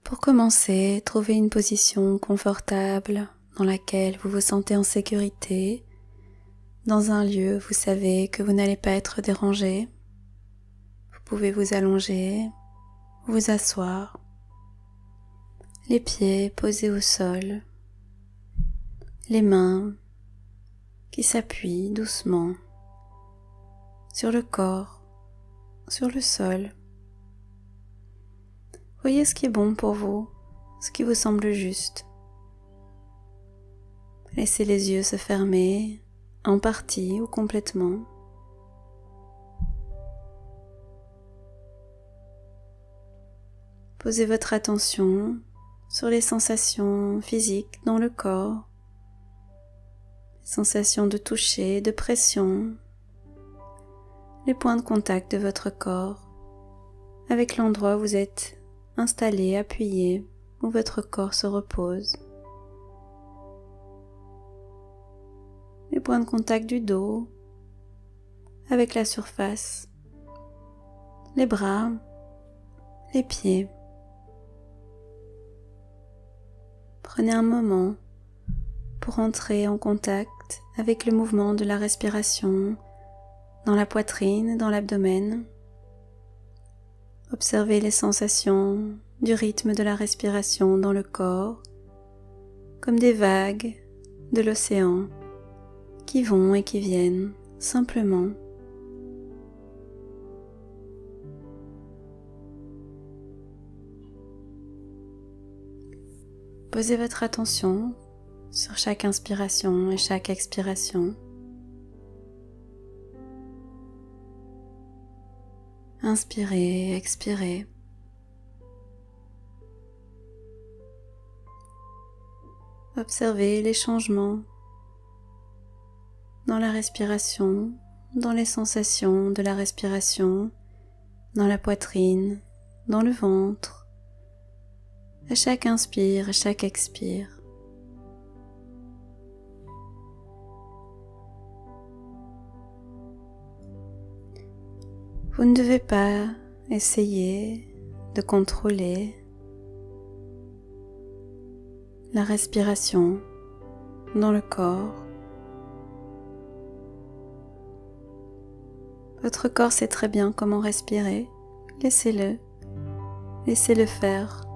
Pour commencer, trouvez une position confortable dans laquelle vous vous sentez en sécurité, dans un lieu où vous savez que vous n'allez pas être dérangé. Vous pouvez vous allonger, vous asseoir, les pieds posés au sol, les mains qui s'appuient doucement sur le corps, sur le sol. Voyez ce qui est bon pour vous, ce qui vous semble juste. Laissez les yeux se fermer, en partie ou complètement. Posez votre attention sur les sensations physiques dans le corps, les sensations de toucher, de pression, les points de contact de votre corps avec l'endroit où vous êtes installé, appuyé, où votre corps se repose. Les points de contact du dos avec la surface, les bras, les pieds. Prenez un moment pour entrer en contact avec le mouvement de la respiration dans la poitrine, dans l'abdomen. Observez les sensations du rythme de la respiration dans le corps, comme des vagues de l'océan qui vont et qui viennent simplement. Posez votre attention sur chaque inspiration et chaque expiration. Inspirez, expirez. Observez les changements dans la respiration, dans les sensations de la respiration, dans la poitrine, dans le ventre, à chaque inspire, à chaque expire. Vous ne devez pas essayer de contrôler la respiration dans le corps. Votre corps sait très bien comment respirer. Laissez-le faire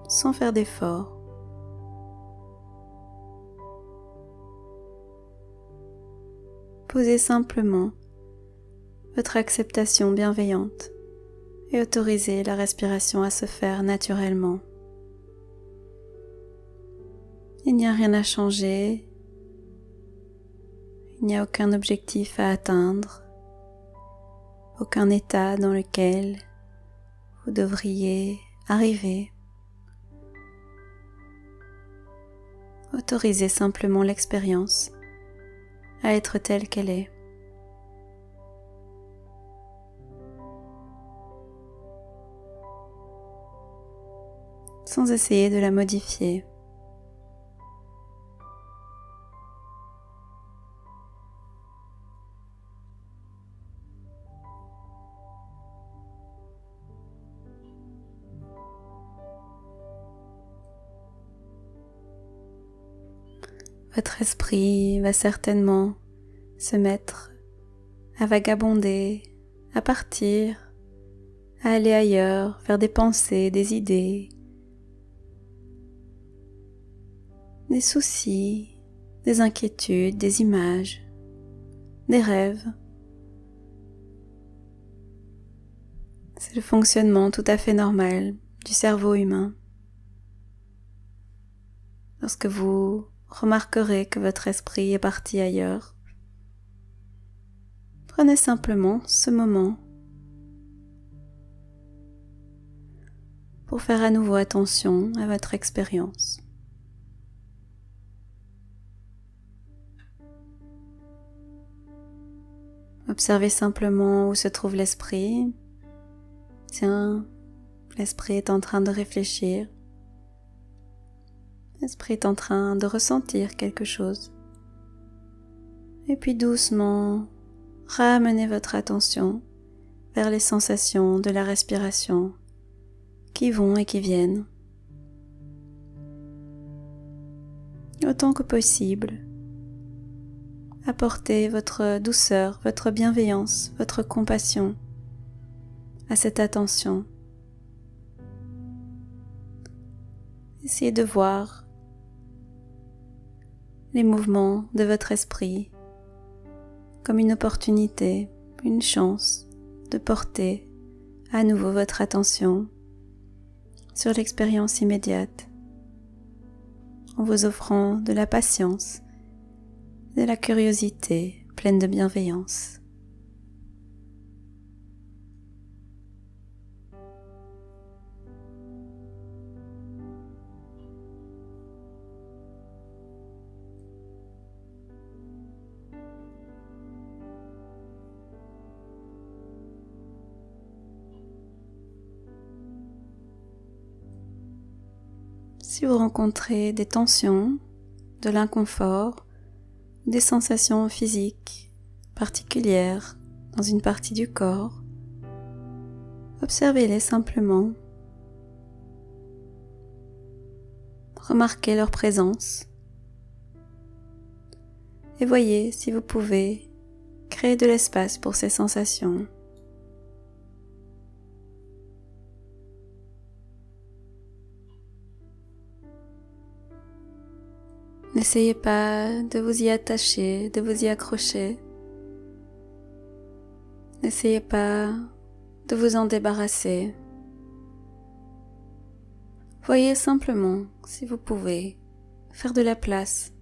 sans faire d'effort. Posez simplement votre acceptation bienveillante et autorisez la respiration à se faire naturellement. Il n'y a rien à changer, il n'y a aucun objectif à atteindre, aucun état dans lequel vous devriez arriver. Autorisez simplement l'expérience à être telle qu'elle est. Sans essayer de la modifier. Votre esprit va certainement se mettre à vagabonder, à partir, à aller ailleurs, vers des pensées, des idées, des soucis, des inquiétudes, des images, des rêves. C'est le fonctionnement tout à fait normal du cerveau humain. Lorsque vous remarquerez que votre esprit est parti ailleurs, prenez simplement ce moment pour faire à nouveau attention à votre expérience. Observez simplement où se trouve l'esprit. Tiens, l'esprit est en train de réfléchir. L'esprit est en train de ressentir quelque chose. Et puis doucement, ramenez votre attention vers les sensations de la respiration qui vont et qui viennent. Autant que possible, apportez votre douceur, votre bienveillance, votre compassion à cette attention. Essayez de voir les mouvements de votre esprit comme une opportunité, une chance de porter à nouveau votre attention sur l'expérience immédiate en vous offrant de la patience, de la curiosité pleine de bienveillance. Si vous rencontrez des tensions, de l'inconfort, des sensations physiques particulières dans une partie du corps, observez-les simplement. Remarquez leur présence et voyez si vous pouvez créer de l'espace pour ces sensations. N'essayez pas de vous y attacher, de vous y accrocher. N'essayez pas de vous en débarrasser. Voyez simplement, si vous pouvez, faire de la place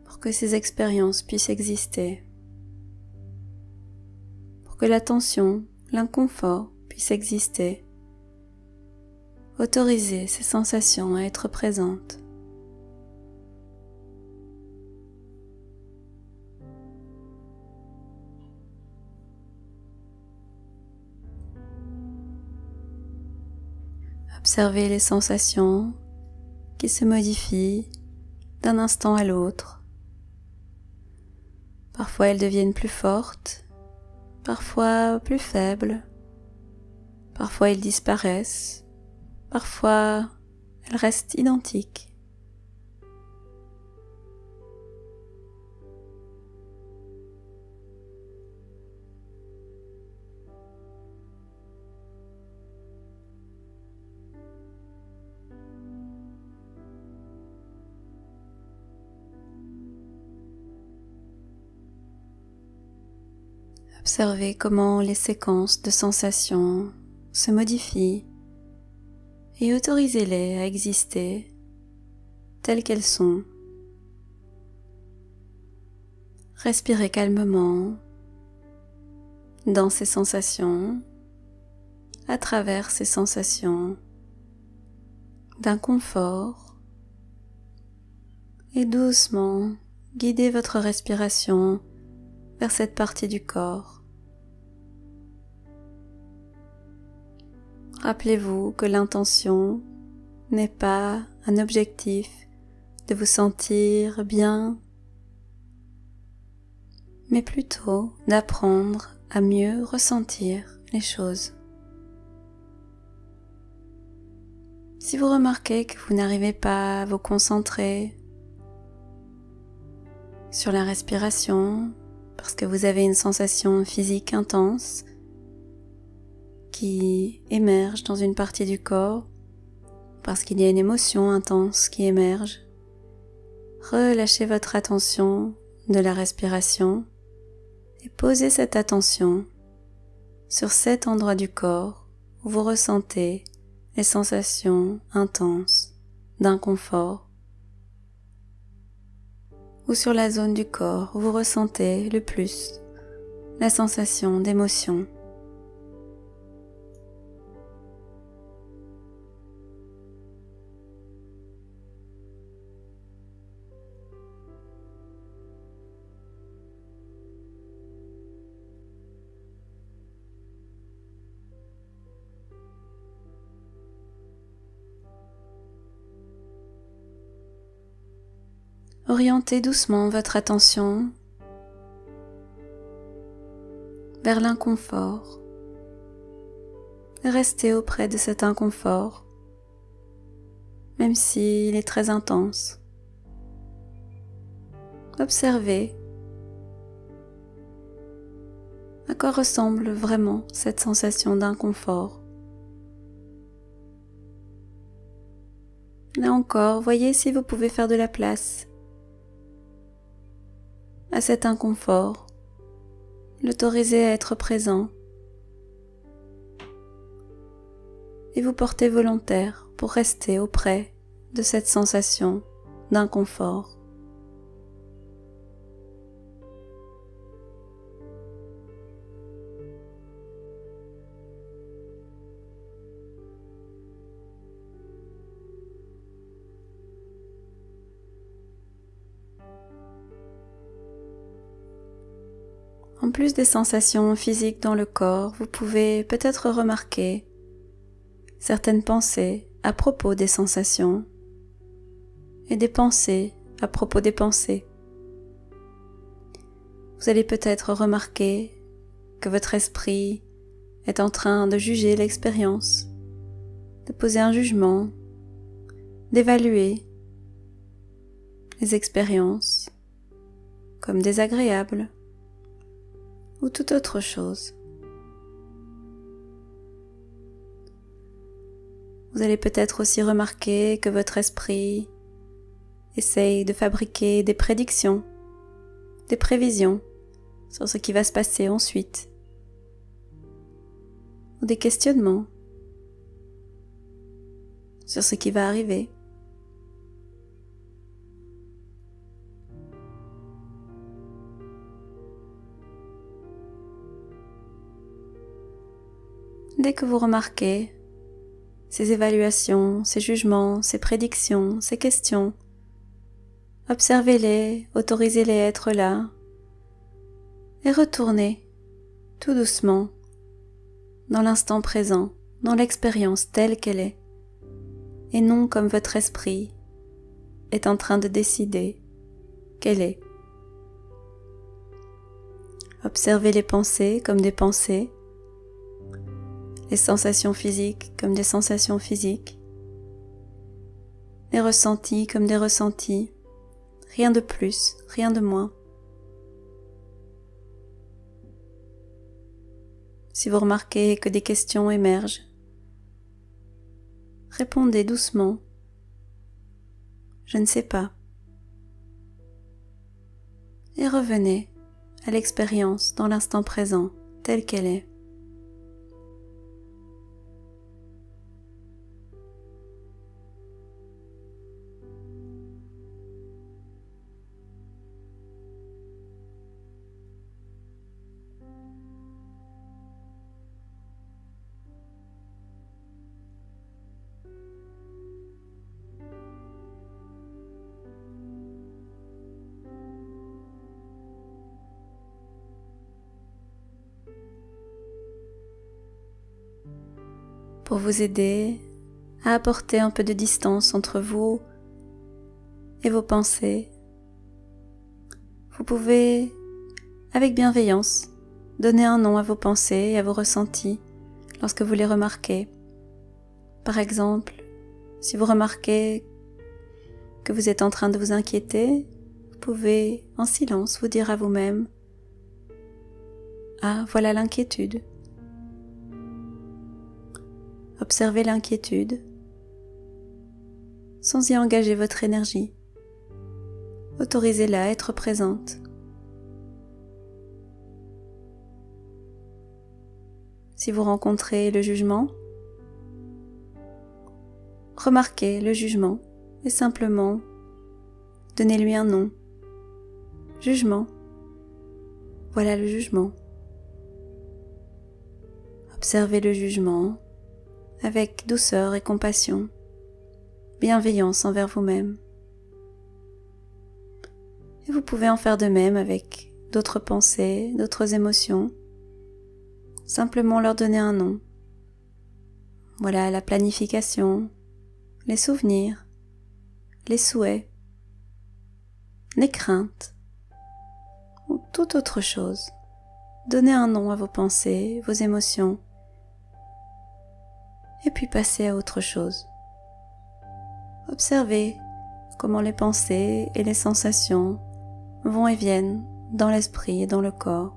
pour que ces expériences puissent exister, pour que la tension, l'inconfort puissent exister. Autorisez ces sensations à être présentes. Observez les sensations qui se modifient d'un instant à l'autre. Parfois elles deviennent plus fortes, parfois plus faibles, parfois elles disparaissent, parfois elles restent identiques. Observez comment les séquences de sensations se modifient et autorisez-les à exister telles qu'elles sont. Respirez calmement dans ces sensations, à travers ces sensations d'inconfort et doucement guidez votre respiration vers cette partie du corps. Rappelez-vous que l'intention n'est pas un objectif de vous sentir bien, mais plutôt d'apprendre à mieux ressentir les choses. Si vous remarquez que vous n'arrivez pas à vous concentrer sur la respiration, parce que vous avez une sensation physique intense qui émerge dans une partie du corps, parce qu'il y a une émotion intense qui émerge, relâchez votre attention de la respiration et posez cette attention sur cet endroit du corps où vous ressentez les sensations intenses d'inconfort, ou sur la zone du corps où vous ressentez le plus la sensation d'émotion. Orientez doucement votre attention vers l'inconfort et restez auprès de cet inconfort, même s'il est très intense. Observez à quoi ressemble vraiment cette sensation d'inconfort. Là encore, voyez si vous pouvez faire de la place à cet inconfort, l'autoriser à être présent et vous porter volontaire pour rester auprès de cette sensation d'inconfort. En plus des sensations physiques dans le corps, vous pouvez peut-être remarquer certaines pensées à propos des sensations et des pensées à propos des pensées. Vous allez peut-être remarquer que votre esprit est en train de juger l'expérience, de poser un jugement, d'évaluer les expériences comme désagréables ou toute autre chose. Vous allez peut-être aussi remarquer que votre esprit essaye de fabriquer des prédictions, des prévisions sur ce qui va se passer ensuite, ou des questionnements sur ce qui va arriver. Dès que vous remarquez ces évaluations, ces jugements, ces prédictions, ces questions, observez-les, autorisez-les à être là et retournez tout doucement dans l'instant présent, dans l'expérience telle qu'elle est, et non comme votre esprit est en train de décider qu'elle est. Observez les pensées comme des pensées, les sensations physiques comme des sensations physiques, les ressentis comme des ressentis, rien de plus, rien de moins. Si vous remarquez que des questions émergent, répondez doucement « Je ne sais pas » et revenez à l'expérience dans l'instant présent telle qu'elle est. Pour vous aider à apporter un peu de distance entre vous et vos pensées, vous pouvez, avec bienveillance, donner un nom à vos pensées et à vos ressentis lorsque vous les remarquez. Par exemple, si vous remarquez que vous êtes en train de vous inquiéter, vous pouvez, en silence, vous dire à vous-même « Ah, voilà l'inquiétude ». Observez l'inquiétude sans y engager votre énergie. Autorisez-la à être présente. Si vous rencontrez le jugement, remarquez le jugement et simplement donnez-lui un nom. Jugement. Voilà le jugement. Observez le jugement avec douceur et compassion, bienveillance envers vous-même. Et vous pouvez en faire de même avec d'autres pensées, d'autres émotions. Simplement leur donner un nom. Voilà la planification, les souvenirs, les souhaits, les craintes ou toute autre chose. Donnez un nom à vos pensées, vos émotions et puis passez à autre chose. Observez comment les pensées et les sensations vont et viennent dans l'esprit et dans le corps.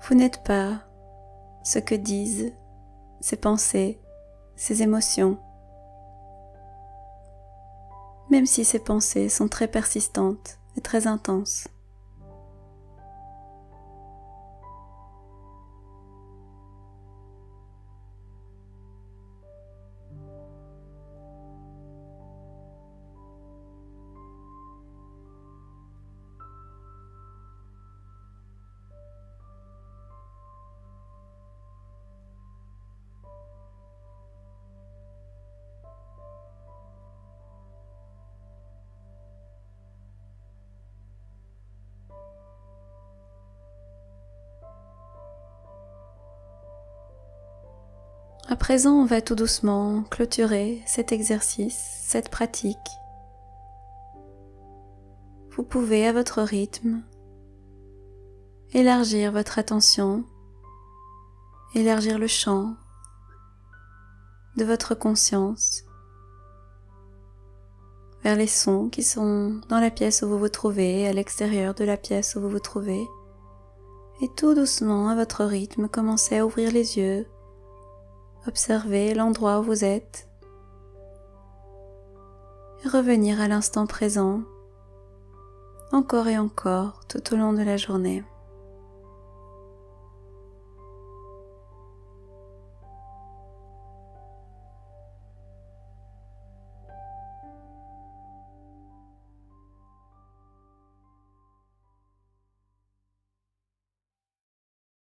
Vous n'êtes pas ce que disent ces pensées, ces émotions, même si ces pensées sont très persistantes et très intenses. À présent, on va tout doucement clôturer cet exercice, cette pratique. Vous pouvez, à votre rythme, élargir votre attention, élargir le champ de votre conscience vers les sons qui sont dans la pièce où vous vous trouvez, à l'extérieur de la pièce où vous vous trouvez, et tout doucement, à votre rythme, commencez à ouvrir les yeux. Observez l'endroit où vous êtes et revenir à l'instant présent, encore et encore tout au long de la journée.